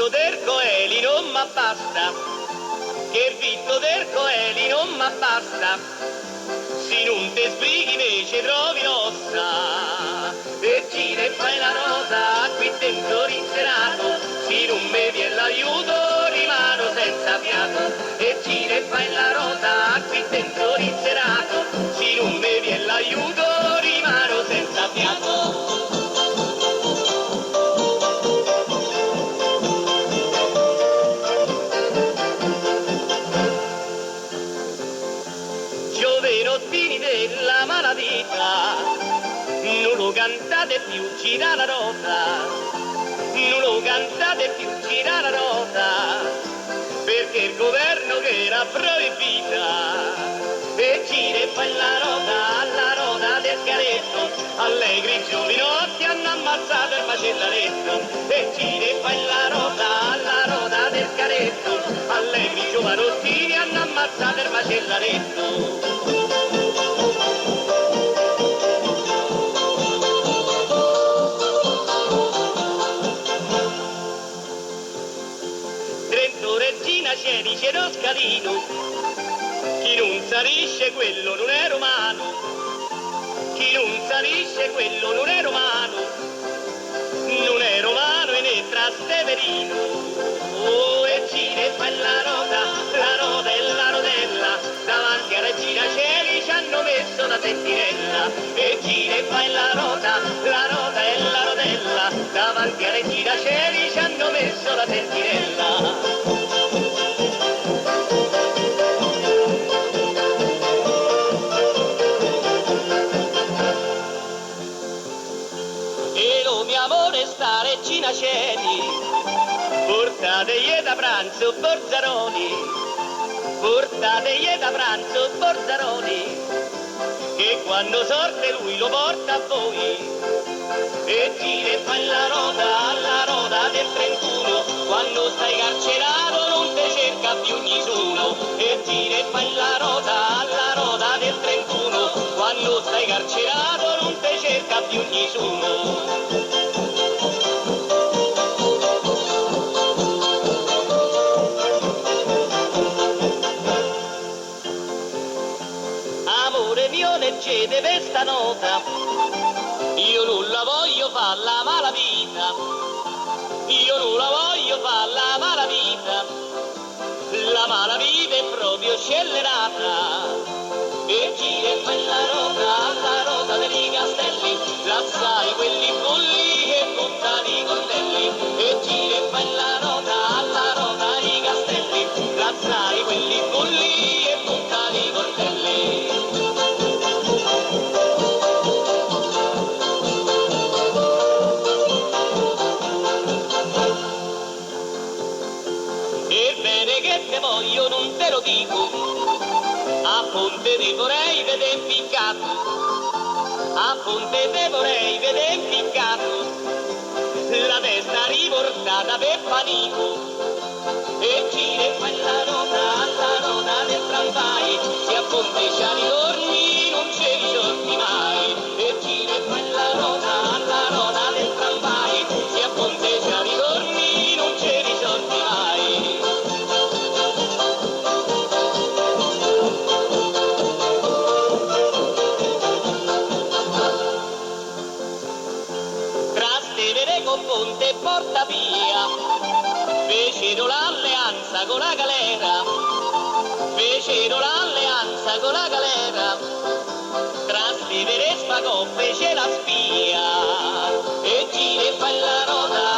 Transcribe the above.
vitto del Coeli non m'abbasta, che il vitto del Coeli non m'abbasta, se non te sbrighi me ci trovi l'ossa, e gira e fai la nota qui dentro rinserato, se non mi viene l'aiuto rimano senza fiato, e gira e fai la nota qui dentro rinserato, se non mi viene l'aiuto rimano senza fiato. Giovenottini della malavita, non lo cantate più, gira la nota, non lo cantate più, gira la nota, perché il governo che era proibita, e gira e fa la nota del caretto, allegri giovinotti hanno ammazzato il macellaretto, e gira e fa la nota del caretto, allegri giovanottini hanno ammazzato il macellaretto. Regina c'è lo scalino, chi non sarisce quello non è romano, chi non sarisce quello non è romano, non è romano e né Trasteverino. Oh, e gira e fa la nota e la rodella, davanti a Regina Celi ci hanno messo la sentinella, e gira e fa la nota e la rodella, davanti a Regina Celi ci hanno messo la sentinella. Sta Regina Celi, portategli da pranzo Borzaroni, portategli da pranzo Borzaroni, che quando sorte lui lo porta a voi, e gira e fa la nota del 31, quando stai carcerato non te cerca più nessuno, e gira e fa la nota del 31, quando stai carcerato non te cerca più nessuno. Amore mio, leggete questa nota, io non la voglio far la malavita, io non la voglio far la malavita è proprio scellerata, e gira e fa la nota dei castelli, lazzai quelli bulli e buttati i coltelli, e gira e fa la nota dei castelli, lazzai quelli bulli e buttati i coltelli. Io non te lo dico, a Ponte te vorrei vedere impiccato, a Ponte te vorrei vedere impiccato, la testa riportata per panino, e gira e fa la nota del tramvai, se a Ponte ci ritorni non ci ritorni mai, e gira e fa la nota del tramvai, se a Ponte ci ritorni non ci ritorni mai. Con Ponte e porta via, fecero l'alleanza con la galera, fecero l'alleanza con la galera, Trastevere e Spagò fece la spia, e gira e fa la nota